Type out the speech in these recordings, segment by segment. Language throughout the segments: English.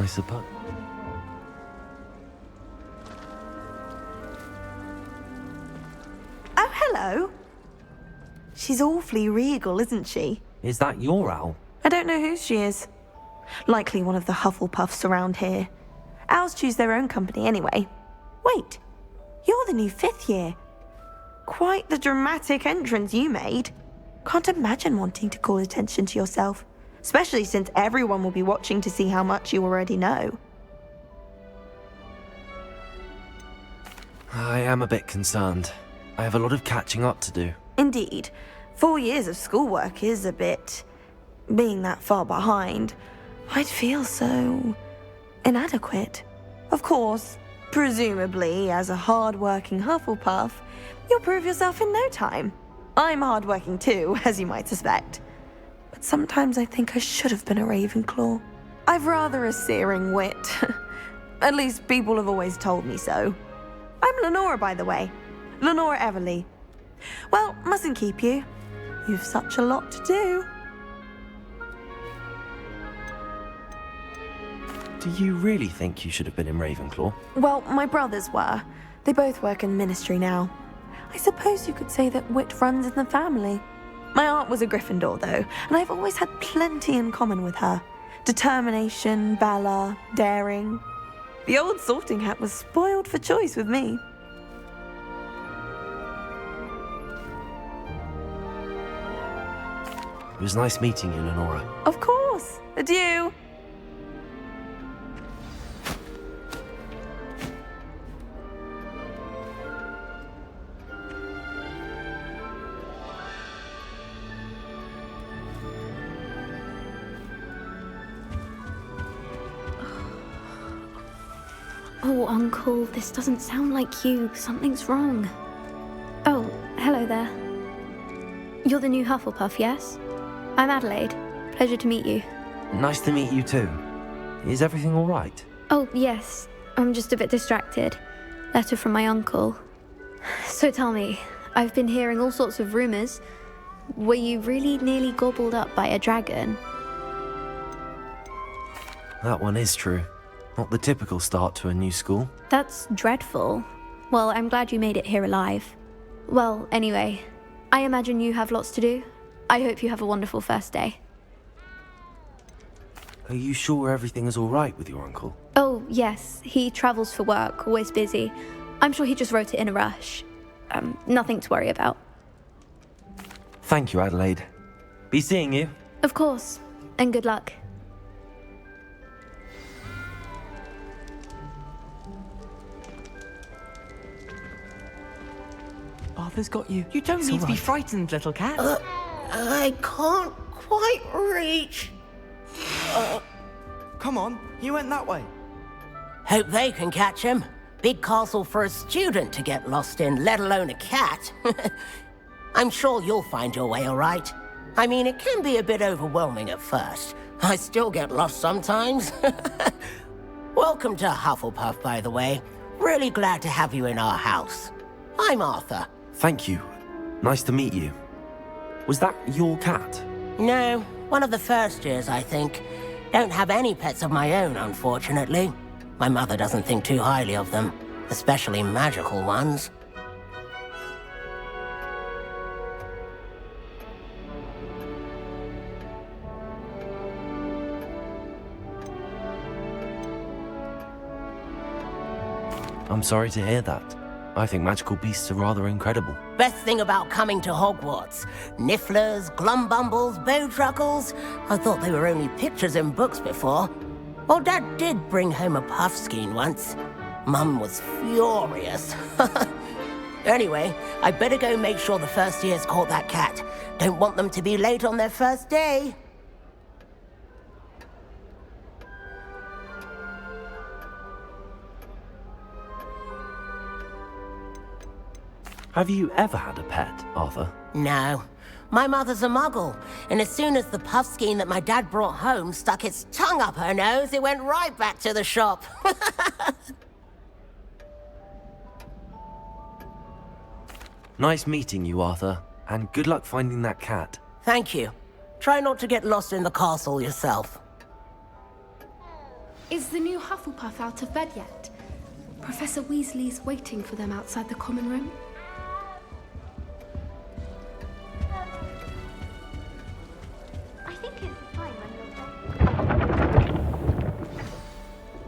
I suppose. Oh, hello. She's awfully regal, isn't she? Is that your owl? I don't know who she is. Likely one of the Hufflepuffs around here. Owls choose their own company anyway. Wait, you're the new 5th year. Quite the dramatic entrance you made. Can't imagine wanting to call attention to yourself, especially since everyone will be watching to see how much you already know. I am a bit concerned. I have a lot of catching up to do. Indeed. 4 years of schoolwork is a bit... being that far behind, I'd feel so... inadequate. Of course, presumably, as a hard-working Hufflepuff, you'll prove yourself in no time. I'm hard-working too, as you might suspect. But sometimes I think I should have been a Ravenclaw. I've rather a searing wit. At least people have always told me so. I'm Lenora, by the way. Lenora Everly. Well, mustn't keep you. You've such a lot to do. Do you really think you should have been in Ravenclaw? Well, my brothers were. They both work in ministry now. I suppose you could say that wit runs in the family. My aunt was a Gryffindor, though, and I've always had plenty in common with her. Determination, valor, daring. The old sorting hat was spoiled for choice with me. It was nice meeting you, Lenora. Of course. Adieu. Oh, Uncle, this doesn't sound like you. Something's wrong. Oh, hello there. You're the new Hufflepuff, yes? I'm Adelaide. Pleasure to meet you. Nice to meet you too. Is everything all right? Oh, yes. I'm just a bit distracted. Letter from my uncle. So tell me, I've been hearing all sorts of rumors. Were you really nearly gobbled up by a dragon? That one is true. Not the typical start to a new school. That's dreadful. Well, I'm glad you made it here alive. Well, anyway, I imagine you have lots to do. I hope you have a wonderful first day. Are you sure everything is all right with your uncle? Oh, yes. He travels for work, always busy. I'm sure he just wrote it in a rush. Nothing to worry about. Thank you, Adelaide. Be seeing you. Of course. And good luck. Arthur's got you. You don't need to be frightened, little cat. I can't quite reach. Come on, he went that way. Hope they can catch him. Big castle for a student to get lost in, let alone a cat. I'm sure you'll find your way all right. I mean, it can be a bit overwhelming at first. I still get lost sometimes. Welcome to Hufflepuff, by the way. Really glad to have you in our house. I'm Arthur. Thank you. Nice to meet you. Was that your cat? No, one of the first years, I think. Don't have any pets of my own, unfortunately. My mother doesn't think too highly of them, especially magical ones. I'm sorry to hear that. I think magical beasts are rather incredible. Best thing about coming to Hogwarts. Nifflers, glumbumbles, bowtruckles. I thought they were only pictures in books before. Well, Dad did bring home a puffskein once. Mum was furious. Anyway, I better go make sure the first years caught that cat. Don't want them to be late on their first day. Have you ever had a pet, Arthur? No. My mother's a muggle, and as soon as the puffskein that my dad brought home stuck its tongue up her nose, it went right back to the shop. Nice meeting you, Arthur, and good luck finding that cat. Thank you. Try not to get lost in the castle yourself. Is the new Hufflepuff out of bed yet? Professor Weasley's waiting for them outside the common room. I think it's fine when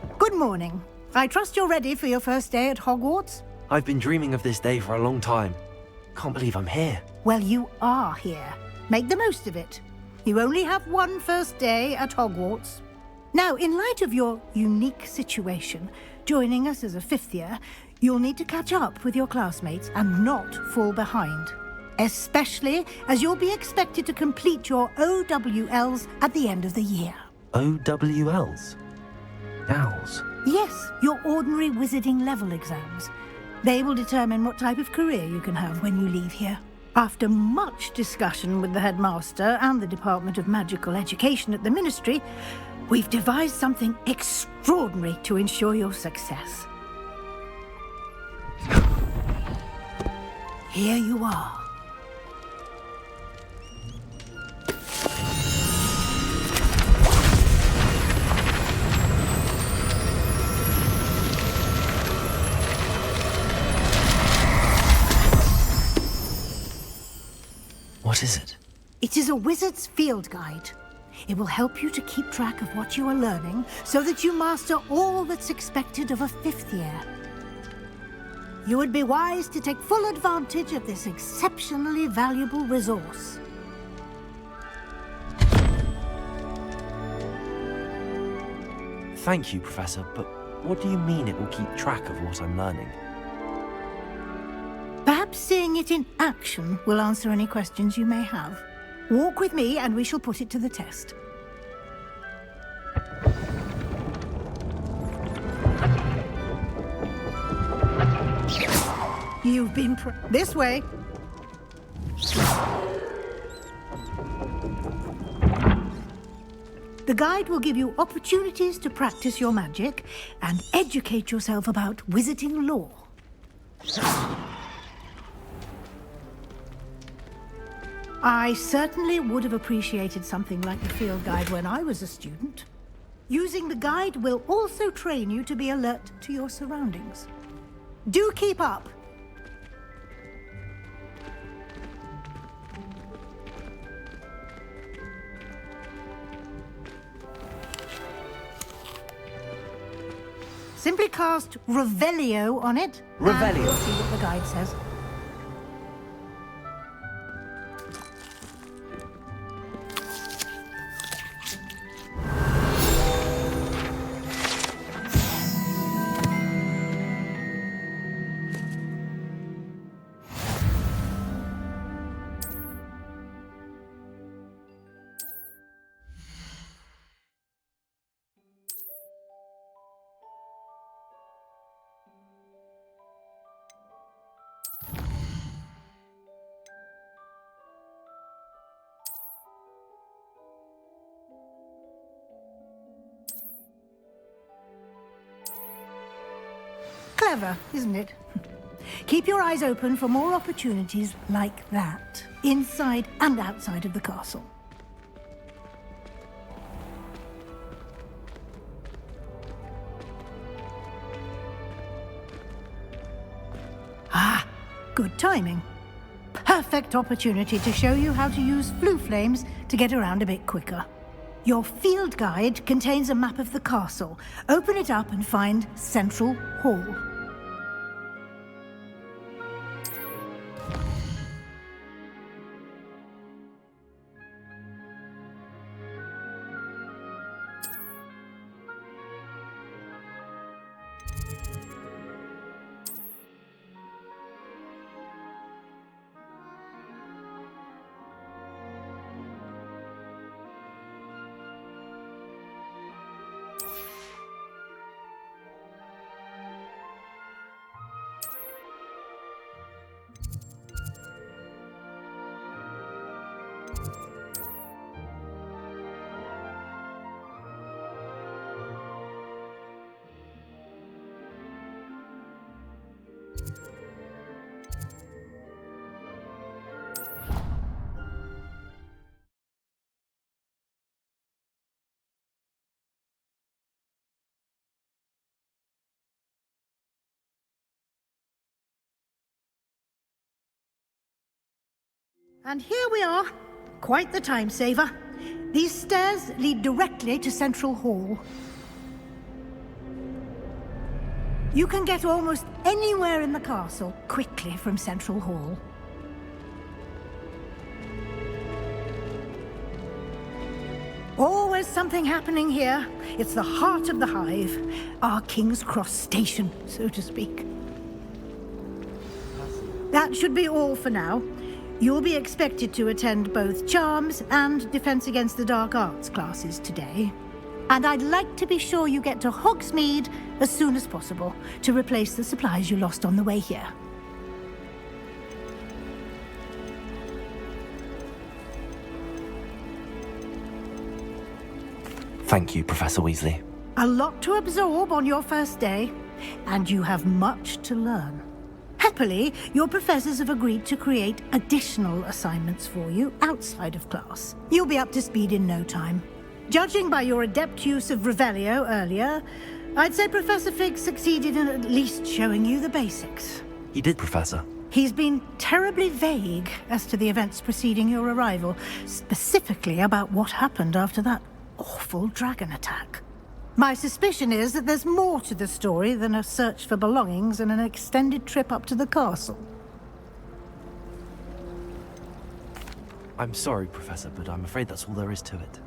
you're... Good morning. I trust you're ready for your first day at Hogwarts? I've been dreaming of this day for a long time. Can't believe I'm here. Well, you are here. Make the most of it. You only have one first day at Hogwarts. Now, in light of your unique situation, joining us as a fifth year, you'll need to catch up with your classmates and not fall behind. Especially as you'll be expected to complete your OWLs at the end of the year. OWLs? Owls? Yes, your ordinary wizarding level exams. They will determine what type of career you can have when you leave here. After much discussion with the headmaster and the Department of Magical Education at the Ministry, we've devised something extraordinary to ensure your success. Here you are. What is it? It is a wizard's field guide. It will help you to keep track of what you are learning so that you master all that's expected of a fifth year. You would be wise to take full advantage of this exceptionally valuable resource. Thank you, Professor, but what do you mean it will keep track of what I'm learning? Perhaps seeing it in action will answer any questions you may have. Walk with me and we shall put it to the test. You've been this way. The guide will give you opportunities to practice your magic and educate yourself about wizarding lore. I certainly would have appreciated something like the field guide when I was a student. Using the guide will also train you to be alert to your surroundings. Do keep up! Simply cast Revelio on it. Revelio. And we'll see what the guide says. Clever, isn't it? Keep your eyes open for more opportunities like that, inside and outside of the castle. Ah, good timing. Perfect opportunity to show you how to use flue flames to get around a bit quicker. Your field guide contains a map of the castle. Open it up and find Central Hall. And here we are. Quite the time saver. These stairs lead directly to Central Hall. You can get almost anywhere in the castle quickly from Central Hall. Always something happening here. It's the heart of the hive. Our King's Cross station, so to speak. That should be all for now. You'll be expected to attend both Charms and Defense Against the Dark Arts classes today. And I'd like to be sure you get to Hogsmeade as soon as possible to replace the supplies you lost on the way here. Thank you, Professor Weasley. A lot to absorb on your first day, and you have much to learn. Happily, your professors have agreed to create additional assignments for you outside of class. You'll be up to speed in no time. Judging by your adept use of Revelio earlier, I'd say Professor Fig succeeded in at least showing you the basics. He did, Professor. He's been terribly vague as to the events preceding your arrival, specifically about what happened after that awful dragon attack. My suspicion is that there's more to the story than a search for belongings and an extended trip up to the castle. I'm sorry, Professor, but I'm afraid that's all there is to it.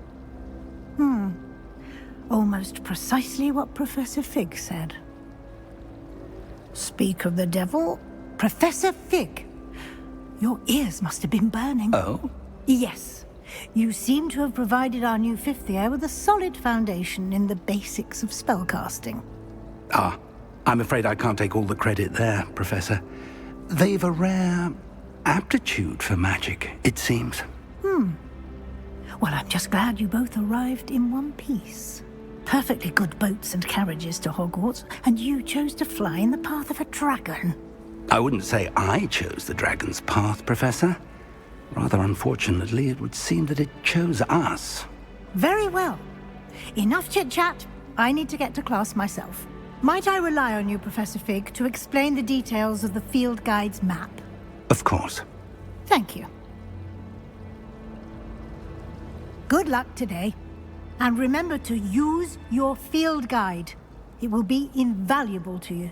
Almost precisely what Professor Fig said. Speak of the devil, Professor Fig. Your ears must have been burning. Oh? Yes. You seem to have provided our new fifth year with a solid foundation in the basics of spellcasting. Ah, I'm afraid I can't take all the credit there, Professor. They've a rare aptitude for magic, it seems. Well, I'm just glad you both arrived in one piece. Perfectly good boats and carriages to Hogwarts, and you chose to fly in the path of a dragon. I wouldn't say I chose the dragon's path, Professor. Rather unfortunately, it would seem that it chose us. Very well. Enough chit-chat. I need to get to class myself. Might I rely on you, Professor Fig, to explain the details of the field guide's map? Of course. Thank you. Good luck today. And remember to use your field guide. It will be invaluable to you.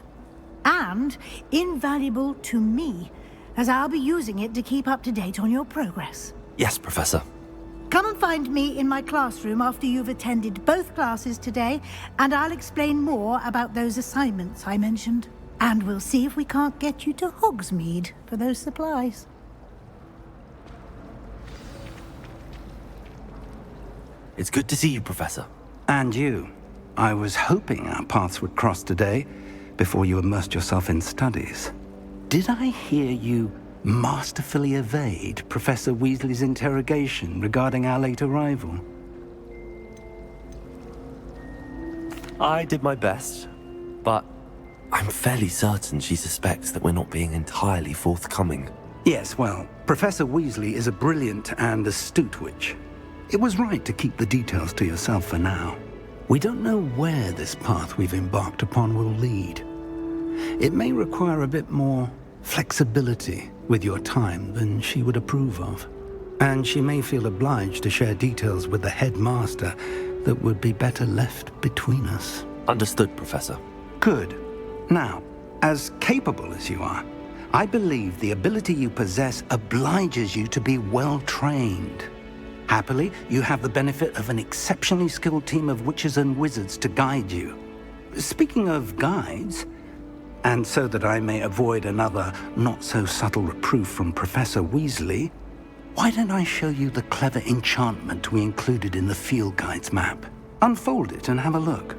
And invaluable to me, as I'll be using it to keep up to date on your progress. Yes, Professor. Come and find me in my classroom after you've attended both classes today, and I'll explain more about those assignments I mentioned. And we'll see if we can't get you to Hogsmeade for those supplies. It's good to see you, Professor. And you. I was hoping our paths would cross today, before you immersed yourself in studies. Did I hear you masterfully evade Professor Weasley's interrogation regarding our late arrival? I did my best, but I'm fairly certain she suspects that we're not being entirely forthcoming. Yes, well, Professor Weasley is a brilliant and astute witch. It was right to keep the details to yourself for now. We don't know where this path we've embarked upon will lead. It may require a bit more flexibility with your time than she would approve of. And she may feel obliged to share details with the headmaster that would be better left between us. Understood, Professor. Good. Now, as capable as you are, I believe the ability you possess obliges you to be well trained. Happily, you have the benefit of an exceptionally skilled team of witches and wizards to guide you. Speaking of guides, and so that I may avoid another not-so-subtle reproof from Professor Weasley, why don't I show you the clever enchantment we included in the field guide's map? Unfold it and have a look.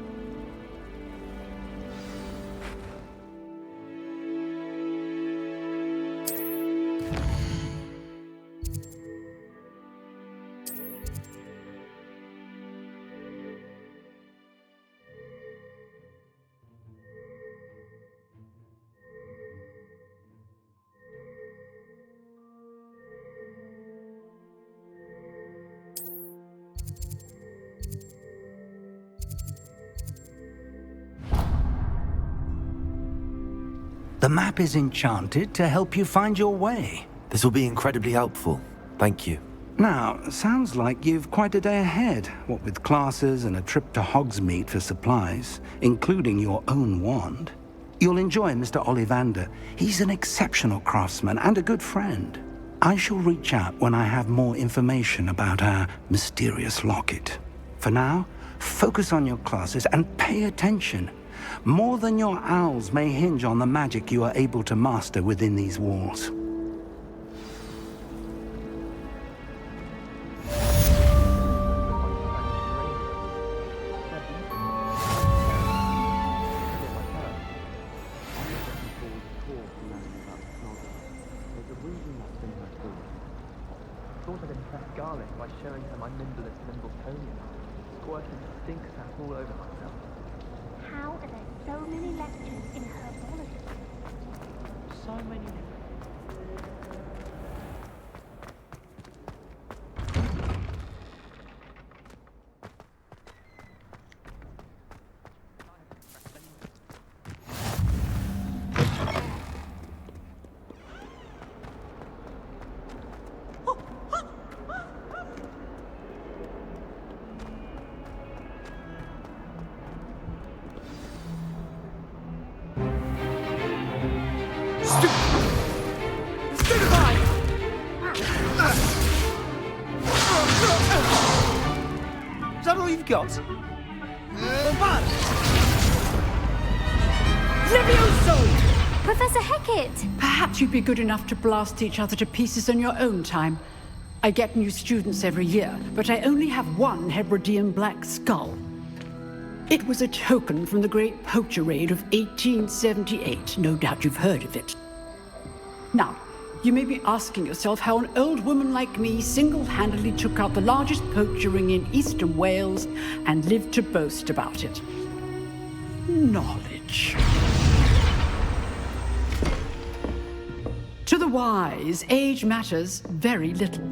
The map is enchanted to help you find your way. This will be incredibly helpful. Thank you. Now, sounds like you've quite a day ahead, what with classes and a trip to Hogsmeade for supplies, including your own wand. You'll enjoy Mr. Ollivander. He's an exceptional craftsman and a good friend. I shall reach out when I have more information about our mysterious locket. For now, focus on your classes and pay attention. More than your owls may hinge on the magic you are able to master within these walls. How are there so many lectures in herbology? So many. Is that all you've got? Professor Hecat! Perhaps you'd be good enough to blast each other to pieces on your own time. I get new students every year, but I only have one Hebridean black skull. It was a token from the Great Poacher Raid of 1878. No doubt you've heard of it. Now, you may be asking yourself how an old woman like me single-handedly took out the largest poacher ring in eastern Wales and lived to boast about it. Knowledge. To the wise, age matters very little.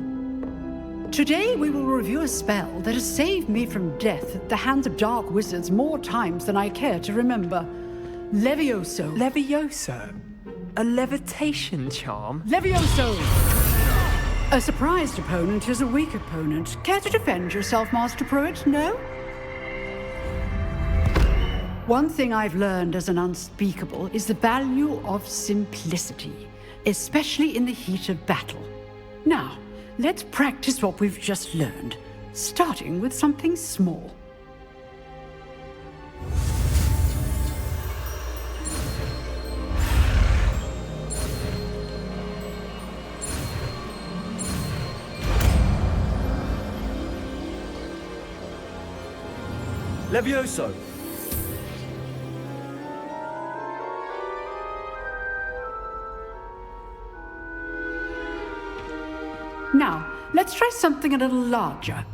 Today we will review a spell that has saved me from death at the hands of dark wizards more times than I care to remember. Levioso. Levioso? A levitation charm? Levioso! A surprised opponent is a weak opponent. Care to defend yourself, Master Pruitt? No? One thing I've learned as an unspeakable is the value of simplicity, especially in the heat of battle. Now, let's practice what we've just learned, starting with something small. Levioso! Now, let's try something a little larger.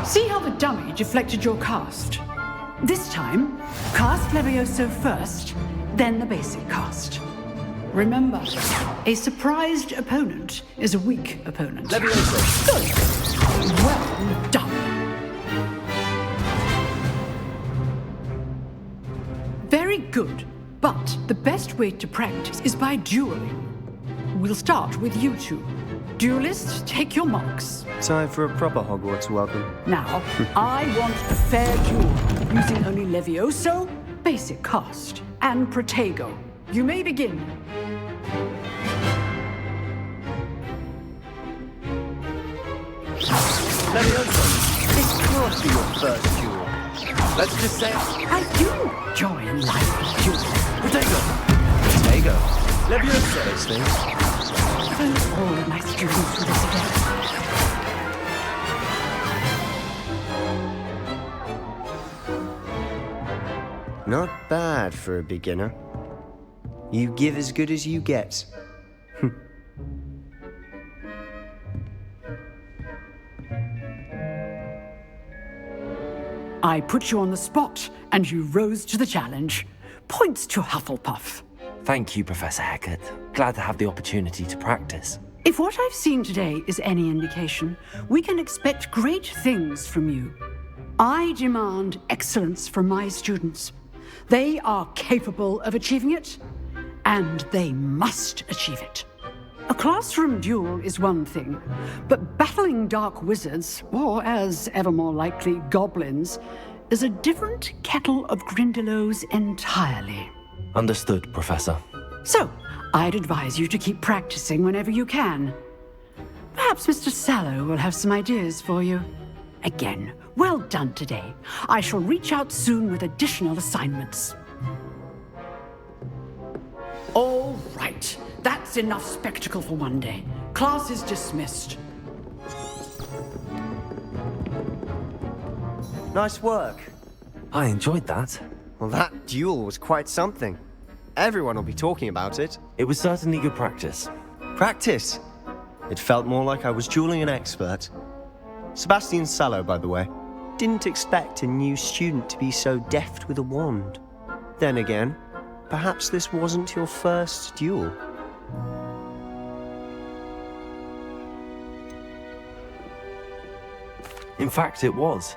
See how the dummy deflected your cast? This time, cast Levioso first, then the basic cast. Remember, a surprised opponent is a weak opponent. Levioso! Good! Well done. Very good, but the best way to practice is by dueling. We'll start with you two. Duelists, take your marks. Time for a proper Hogwarts welcome. Now, I want a fair duel, using only Levioso, basic cast, and Protego. You may begin. Levioso, this can't be your first duel. Let's just say I do enjoy a lively duel. Protego! Levioso! Those things. Don't all of my students do this again. Not bad for a beginner. You give as good as you get. I put you on the spot, and you rose to the challenge. Points to Hufflepuff. Thank you, Professor Heckert. Glad to have the opportunity to practice. If what I've seen today is any indication, we can expect great things from you. I demand excellence from my students. They are capable of achieving it, and they must achieve it. A classroom duel is one thing, but battling dark wizards, or as ever more likely, goblins, is a different kettle of Grindylows entirely. Understood, Professor. So, I'd advise you to keep practicing whenever you can. Perhaps Mr. Sallow will have some ideas for you. Again, well done today. I shall reach out soon with additional assignments. All right. That's enough spectacle for one day. Class is dismissed. Nice work. I enjoyed that. Well, that duel was quite something. Everyone will be talking about it. It was certainly good practice. Practice? It felt more like I was dueling an expert. Sebastian Sallow, by the way. Didn't expect a new student to be so deft with a wand. Then again, perhaps this wasn't your first duel. In fact, it was.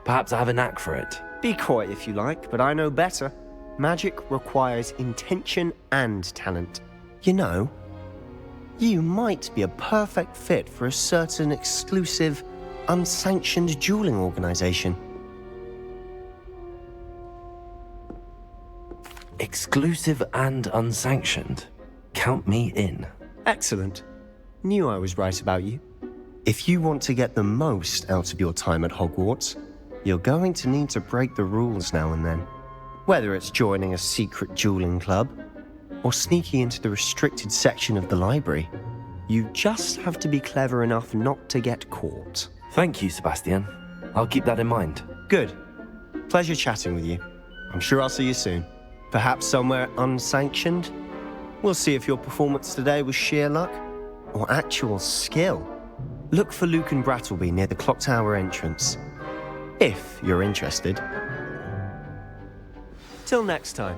Perhaps I have a knack for it. Be coy if you like, but I know better. Magic requires intention and talent. You know, you might be a perfect fit for a certain exclusive, unsanctioned dueling organization. Exclusive and unsanctioned? Count me in. Excellent. Knew I was right about you. If you want to get the most out of your time at Hogwarts, you're going to need to break the rules now and then. Whether it's joining a secret dueling club, or sneaking into the restricted section of the library, you just have to be clever enough not to get caught. Thank you, Sebastian. I'll keep that in mind. Good. Pleasure chatting with you. I'm sure I'll see you soon. Perhaps somewhere unsanctioned? We'll see if your performance today was sheer luck, or actual skill. Look for Luke and Brattleby near the clock tower entrance, if you're interested. Till next time.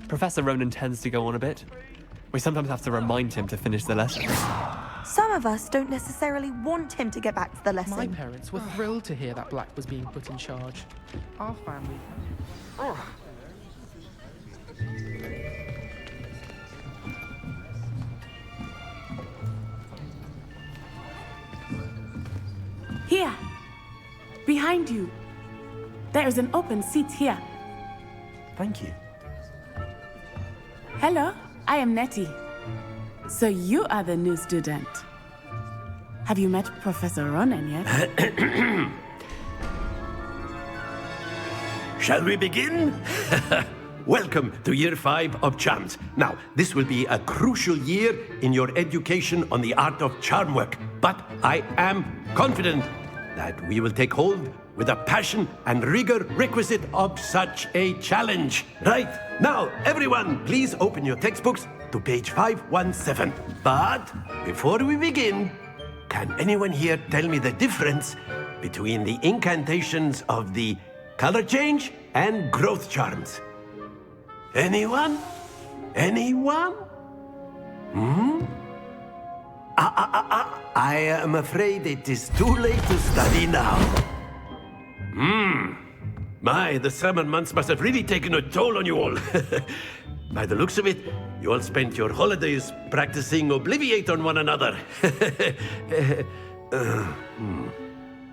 Professor Ronan tends to go on a bit. We sometimes have to remind him to finish the lesson. Some of us don't necessarily want him to get back to the lesson. My parents were thrilled to hear that Black was being put in charge. Our family... Here! Behind you! There is an open seat here. Thank you. Hello, I am Nettie. So you are the new student. Have you met Professor Ronan yet? Shall we begin? Welcome to Year 5 of Charms. Now, this will be a crucial year in your education on the art of charm work, but I am confident that we will take hold with the passion and rigor requisite of such a challenge. Right, now, everyone, please open your textbooks to page 517. But before we begin, can anyone here tell me the difference between the incantations of the color change and growth charms? Anyone? Anyone? I am afraid it is too late to study now. My, the summer months must have really taken a toll on you all. By the looks of it, you all spent your holidays practicing Obliviate on one another.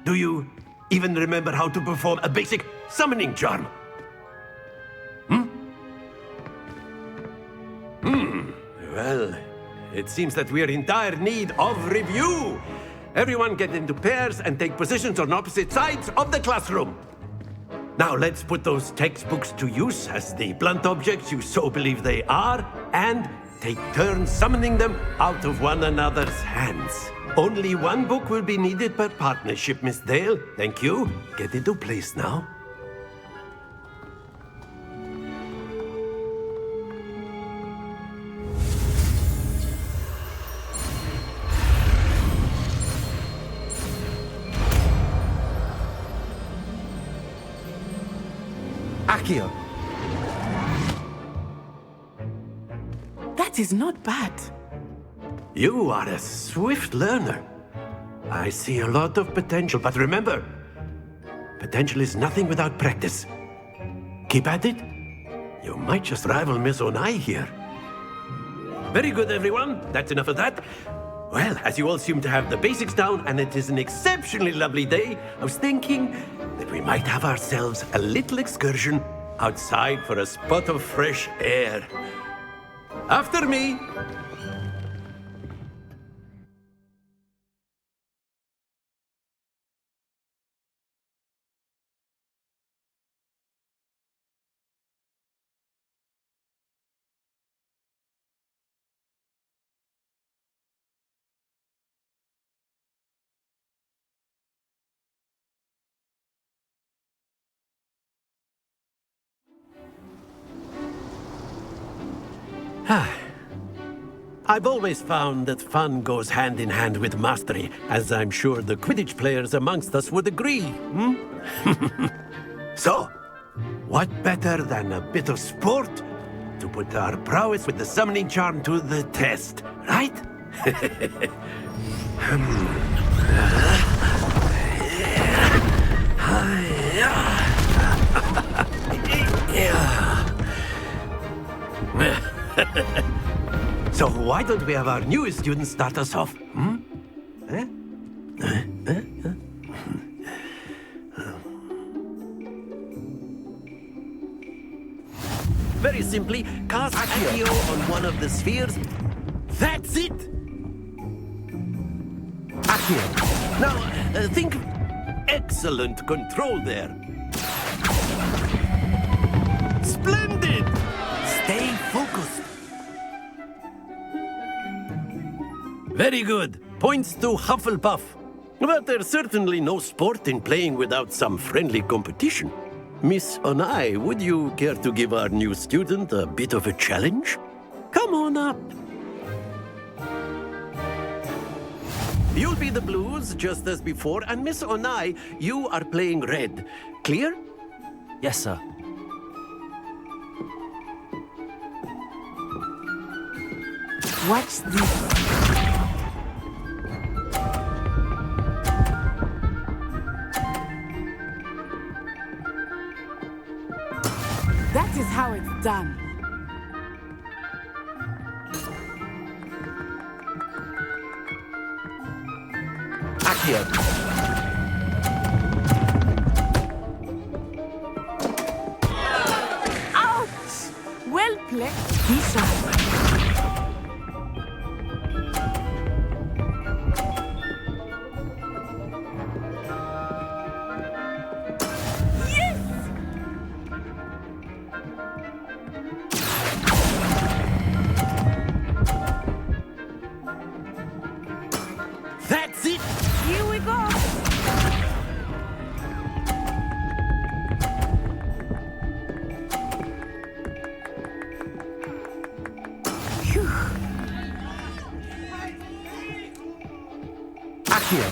Do you even remember how to perform a basic summoning charm? Well, it seems that we are in dire need of review. Everyone get into pairs and take positions on opposite sides of the classroom. Now let's put those textbooks to use as the blunt objects you so believe they are, and take turns summoning them out of one another's hands. Only one book will be needed per partnership, Miss Dale. Thank you. Get into place now. Accio. That is not bad. You are a swift learner. I see a lot of potential, but remember, potential is nothing without practice. Keep at it. You might just rival Miss Onai here. Very good, everyone. That's enough of that. Well, as you all seem to have the basics down, and it is an exceptionally lovely day, I was thinking that we might have ourselves a little excursion outside for a spot of fresh air. After me. I've always found that fun goes hand in hand with mastery, as I'm sure the Quidditch players amongst us would agree, So, what better than a bit of sport to put our prowess with the summoning charm to the test, right? So why don't we have our newest student start us off? Very simply, cast Accio on one of the spheres. That's it! Accio. Now, think excellent control there. Splendid! Stay focused. Very good. Points to Hufflepuff. But there's certainly no sport in playing without some friendly competition. Miss Onai, would you care to give our new student a bit of a challenge? Come on up. You'll be the blues, just as before, and Miss Onai, you are playing red. Clear? Yes, sir. Watch this. That is how it's done. Accio. Ouch! Well played. Be sharp. That's it! Here we go! Phew. Accio.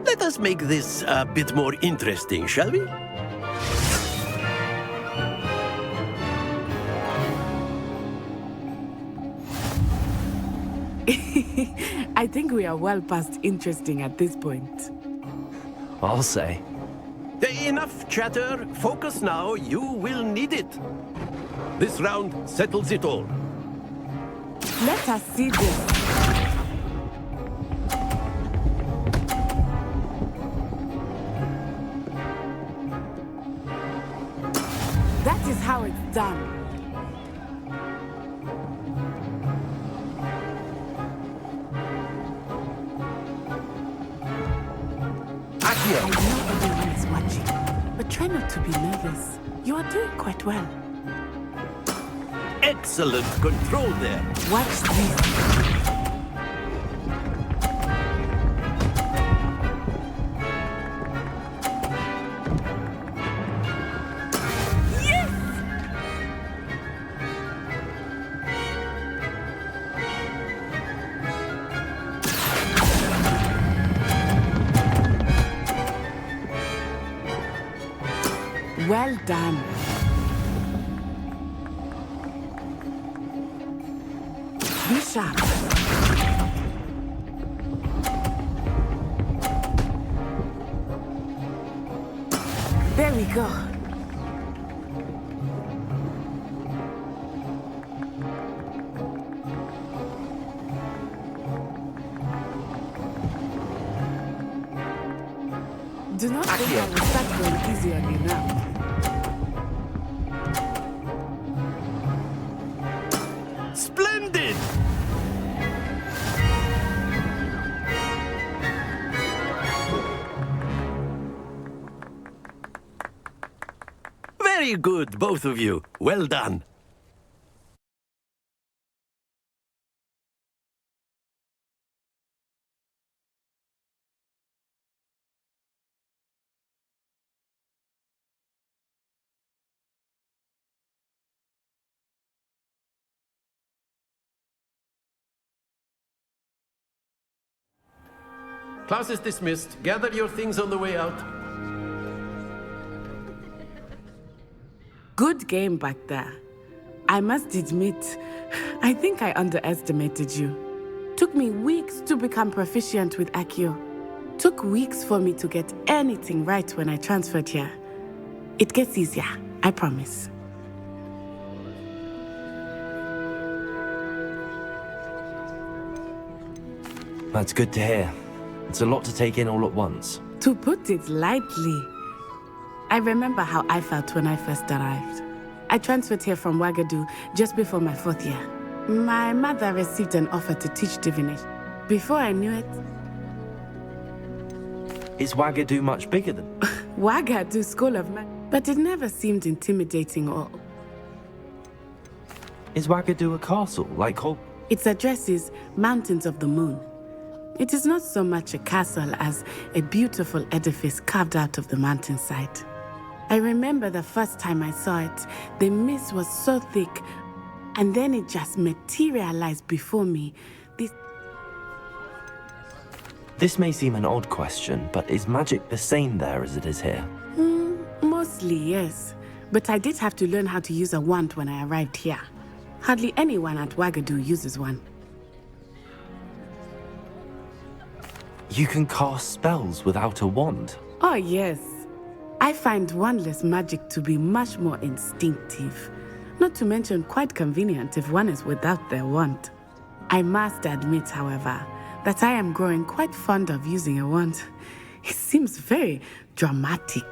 Let us make this a bit more interesting, shall we? I think we are well past interesting at this point. I'll say. Enough chatter. Focus now. You will need it. This round settles it all. Let us see this. That is how it's done. Accio! I know everyone is watching, but try not to be nervous. You are doing quite well. Excellent control there. Watch this. Well done. Be sharp. There we go. Do not think I will start going easy on you now. Splendid! Very good, both of you. Well done. Class is dismissed. Gather your things on the way out. Good game back there. I must admit, I think I underestimated you. Took me weeks to become proficient with Accio. Took weeks for me to get anything right when I transferred here. It gets easier, I promise. That's good to hear. It's a lot to take in all at once. To put it lightly, I remember how I felt when I first arrived. I transferred here from Wagadu just before my 4th year. My mother received an offer to teach divination. Before I knew it... Is Wagadu much bigger than... Wagadu School of Magic, but it never seemed intimidating or... Is Wagadu a castle, like Hogwarts? Its address is Mountains of the Moon. It is not so much a castle as a beautiful edifice carved out of the mountainside. I remember the first time I saw it, the mist was so thick, and then it just materialized before me. This may seem an odd question, but is magic the same there as it is here? Mostly, yes. But I did have to learn how to use a wand when I arrived here. Hardly anyone at Wagadu uses one. You can cast spells without a wand? Oh, yes. I find wandless magic to be much more instinctive. Not to mention quite convenient if one is without their wand. I must admit, however, that I am growing quite fond of using a wand. It seems very dramatic.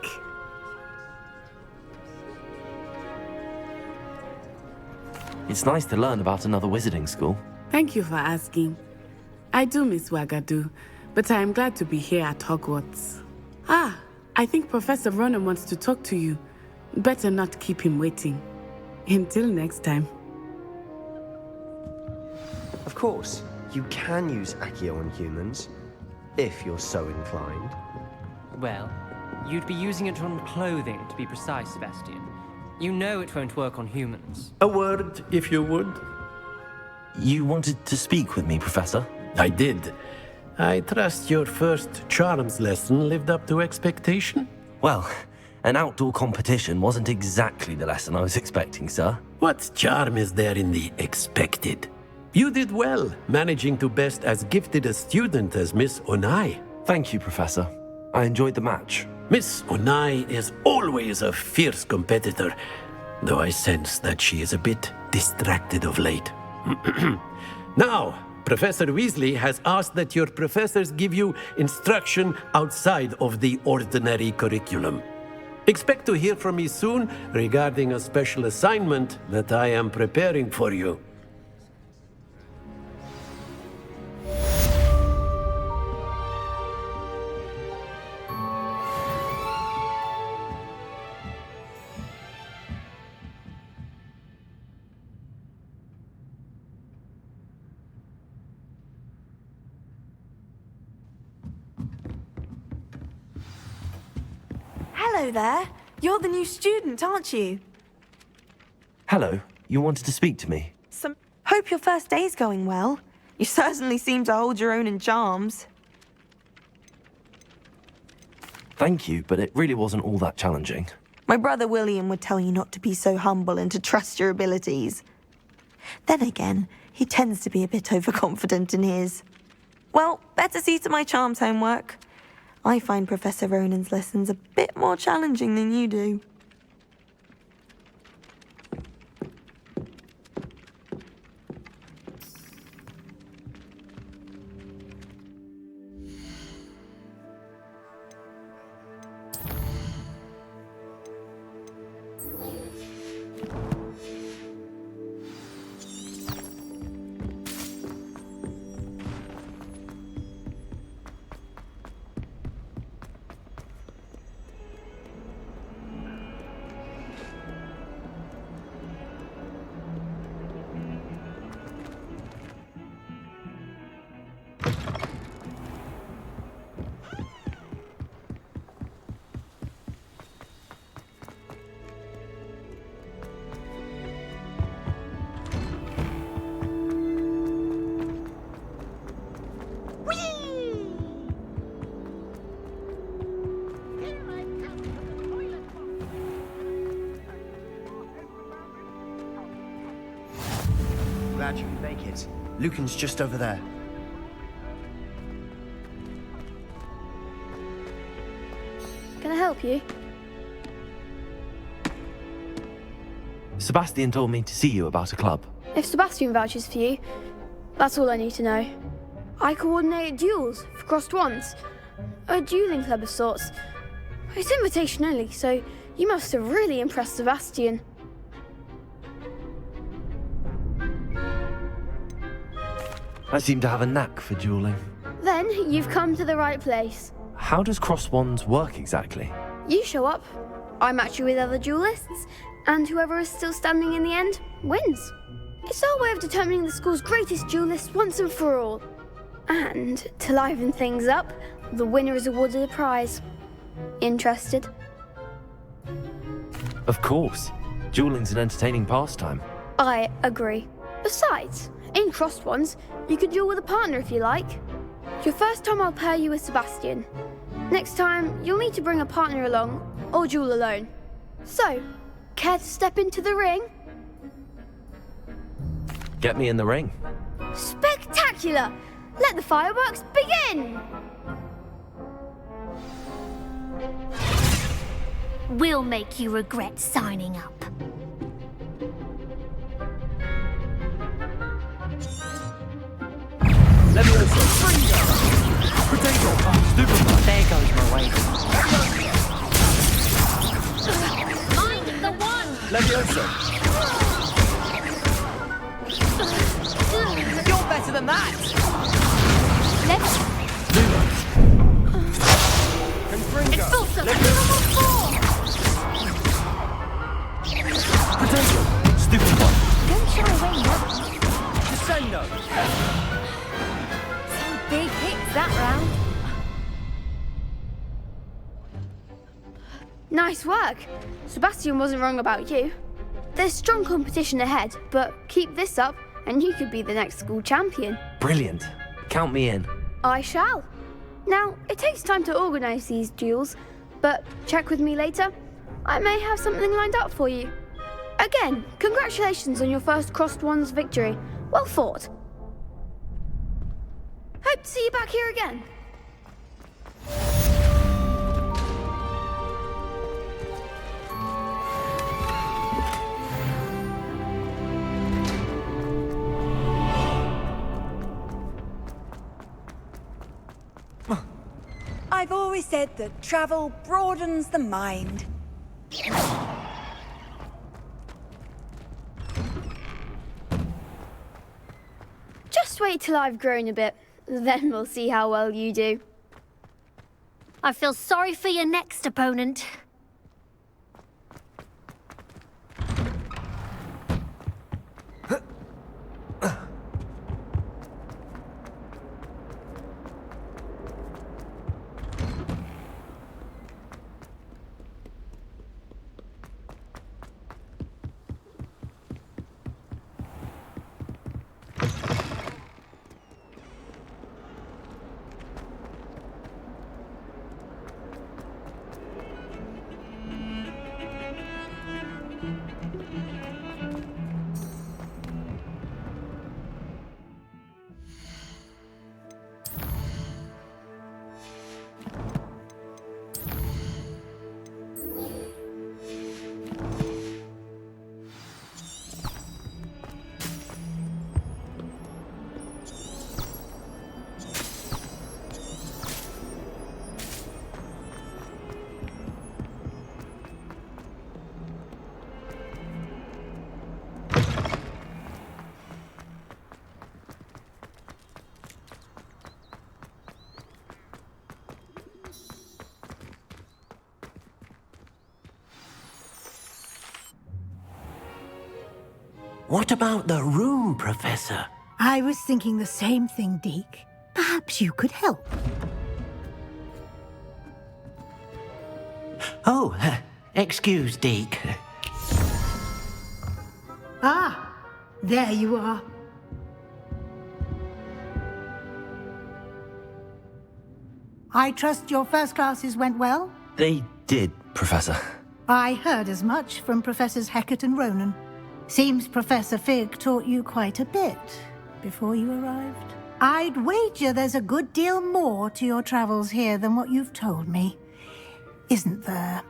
It's nice to learn about another wizarding school. Thank you for asking. I do miss Wagadu, but I am glad to be here at Hogwarts. Ah, I think Professor Ronan wants to talk to you. Better not keep him waiting. Until next time. Of course, you can use Accio on humans, if you're so inclined. Well, you'd be using it on clothing, to be precise, Sebastian. You know it won't work on humans. A word, if you would. You wanted to speak with me, Professor? I did. I trust your first charms lesson lived up to expectation? Well, an outdoor competition wasn't exactly the lesson I was expecting, sir. What charm is there in the expected? You did well, managing to best as gifted a student as Miss Onai. Thank you, Professor. I enjoyed the match. Miss Onai is always a fierce competitor, though I sense that she is a bit distracted of late. Now, Professor Weasley has asked that your professors give you instruction outside of the ordinary curriculum. Expect to hear from me soon regarding a special assignment that I am preparing for you. Hello there. You're the new student, aren't you? Hello, you wanted to speak to me? Hope your first day's going well. You certainly seem to hold your own in charms. Thank you, but it really wasn't all that challenging. My brother William would tell you not to be so humble and to trust your abilities. Then again, he tends to be a bit overconfident in his. Well, better see to my charms homework. I find Professor Ronan's lessons a bit more challenging than you do. Glad you could make it. Lucan's just over there. Can I help you? Sebastian told me to see you about a club. If Sebastian vouches for you, that's all I need to know. I coordinate duels for crossed ones. A dueling club of sorts. It's invitation only, so you must have really impressed Sebastian. I seem to have a knack for dueling. Then you've come to the right place. How does cross wands work exactly? You show up, I match you with other duelists, and whoever is still standing in the end wins. It's our way of determining the school's greatest duelist once and for all. And to liven things up, the winner is awarded a prize. Interested? Of course. Dueling's an entertaining pastime. I agree. Besides, in crossed ones, you can duel with a partner if you like. Your first time I'll pair you with Sebastian. Next time, you'll need to bring a partner along, or duel alone. So, care to step into the ring? Get me in the ring. Spectacular! Let the fireworks begin! We'll make you regret signing up. There goes my way. Mind the one! Levioso! You're better than that! Expulsum! Potato! Stupid one! Don't shy away, no. Descendo! Some big hits that round. Nice work. Sebastian wasn't wrong about you. There's strong competition ahead, but keep this up and you could be the next school champion. Brilliant. Count me in. I shall. Now, it takes time to organise these duels, but check with me later. I may have something lined up for you. Again, congratulations on your first crossed ones victory. Well fought. Hope to see you back here again. I've always said that travel broadens the mind. Just wait till I've grown a bit, then we'll see how well you do. I feel sorry for your next opponent. What about the room, Professor? I was thinking the same thing, Deke. Perhaps you could help. Oh, excuse, Deke. Ah, there you are. I trust your first classes went well? They did, Professor. I heard as much from Professors Hecat and Ronan. Seems Professor Fig taught you quite a bit before you arrived. I'd wager there's a good deal more to your travels here than what you've told me. Isn't there?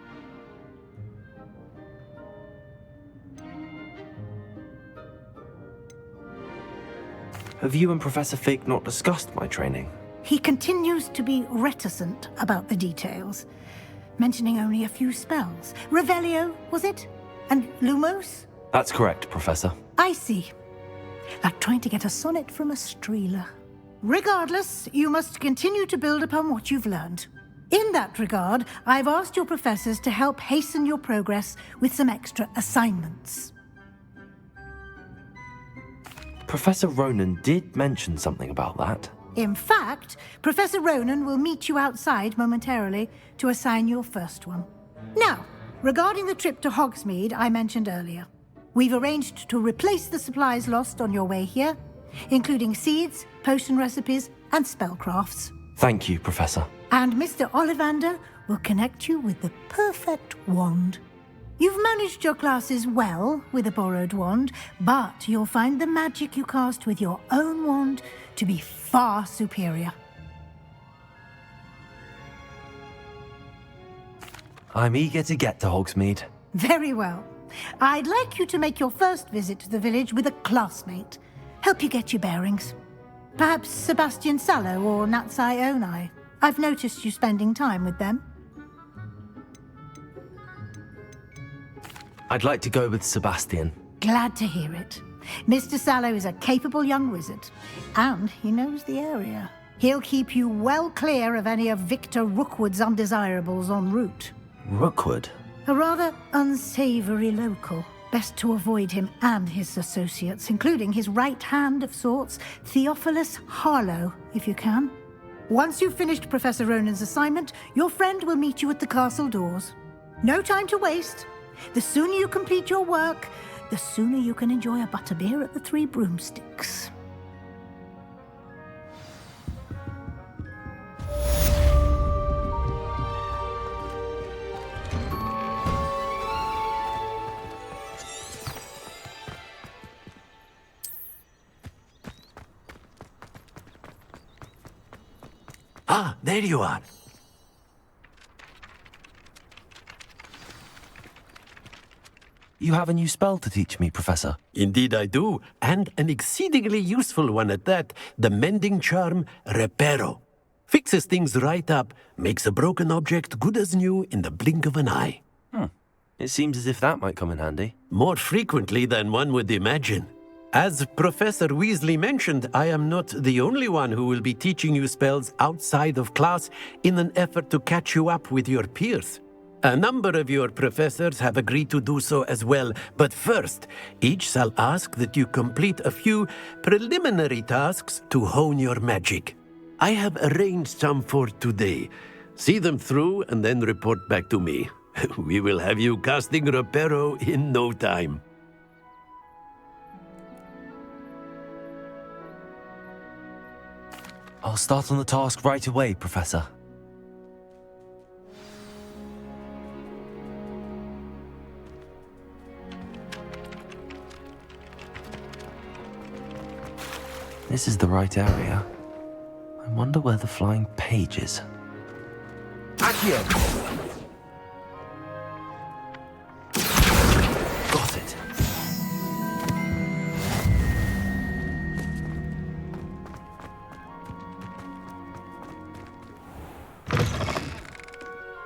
Have you and Professor Fig not discussed my training? He continues to be reticent about the details, mentioning only a few spells. Revelio, was it? And Lumos? That's correct, Professor. I see. Like trying to get a sonnet from a streeler. Regardless, you must continue to build upon what you've learned. In that regard, I've asked your professors to help hasten your progress with some extra assignments. Professor Ronan did mention something about that. In fact, Professor Ronan will meet you outside momentarily to assign your first one. Now, regarding the trip to Hogsmeade I mentioned earlier, we've arranged to replace the supplies lost on your way here, including seeds, potion recipes, and spellcrafts. Thank you, Professor. And Mr. Ollivander will connect you with the perfect wand. You've managed your classes well with a borrowed wand, but you'll find the magic you cast with your own wand to be far superior. I'm eager to get to Hogsmeade. Very well. I'd like you to make your first visit to the village with a classmate. Help you get your bearings. Perhaps Sebastian Sallow or Natsai Onai. I've noticed you spending time with them. I'd like to go with Sebastian. Glad to hear it. Mr. Sallow is a capable young wizard, and he knows the area. He'll keep you well clear of any of Victor Rookwood's undesirables en route. Rookwood? A rather unsavory local. Best to avoid him and his associates, including his right hand of sorts, Theophilus Harlow, if you can. Once you've finished Professor Ronan's assignment, your friend will meet you at the castle doors. No time to waste. The sooner you complete your work, the sooner you can enjoy a butterbeer at the Three Broomsticks. Ah, there you are. You have a new spell to teach me, Professor. Indeed I do, and an exceedingly useful one at that. The mending charm, Reparo. Fixes things right up, makes a broken object good as new in the blink of an eye. It seems as if that might come in handy. More frequently than one would imagine. As Professor Weasley mentioned, I am not the only one who will be teaching you spells outside of class in an effort to catch you up with your peers. A number of your professors have agreed to do so as well, but first, each shall ask that you complete a few preliminary tasks to hone your magic. I have arranged some for today. See them through and then report back to me. We will have you casting Reparo in no time. I'll start on the task right away, Professor. This is the right area. I wonder where the flying page is. Accio! Got it.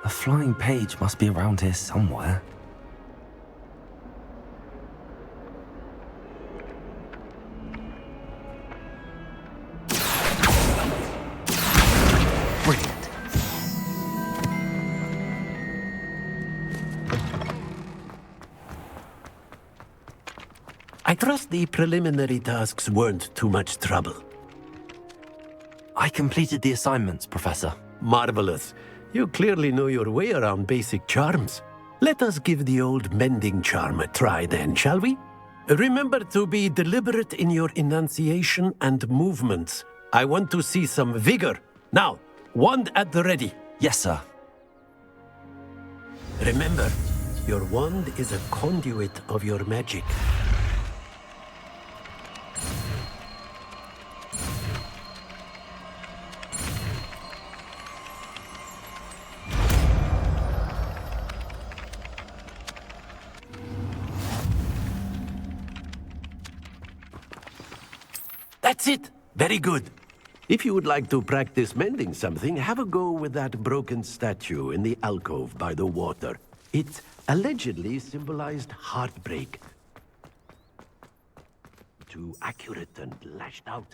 The flying page must be around here somewhere. Brilliant. I trust the preliminary tasks weren't too much trouble. I completed the assignments, Professor. Marvelous. You clearly know your way around basic charms. Let us give the old mending charm a try then, shall we? Remember to be deliberate in your enunciation and movements. I want to see some vigor. Now, wand at the ready. Yes, sir. Remember, your wand is a conduit of your magic. That's it! Very good. If you would like to practice mending something, have a go with that broken statue in the alcove by the water. It allegedly symbolized heartbreak. Too accurate and lashed out.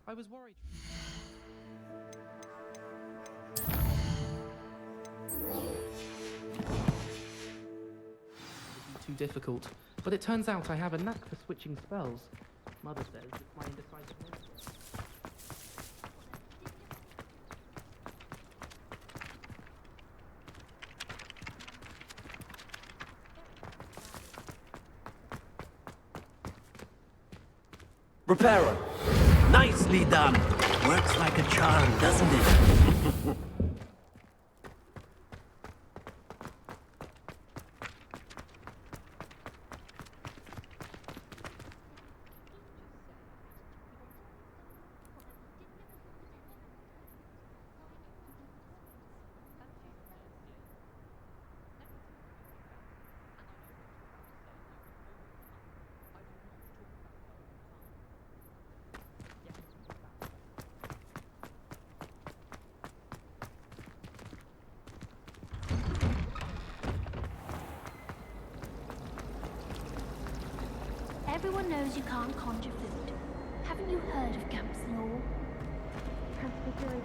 I was worried. Too difficult, but it turns out I have a knack for switching spells. Mother says it's my indecisiveness. Repairer. Nicely done. Works like a charm, doesn't it? Everyone knows you can't conjure food. Haven't you heard of Gamp's law? Transfiguration.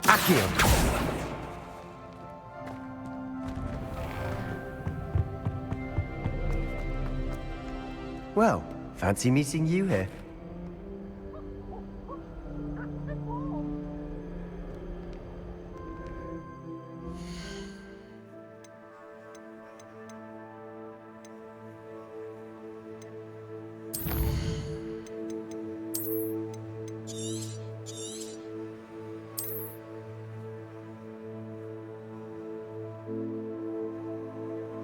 Accio! Well, fancy meeting you here.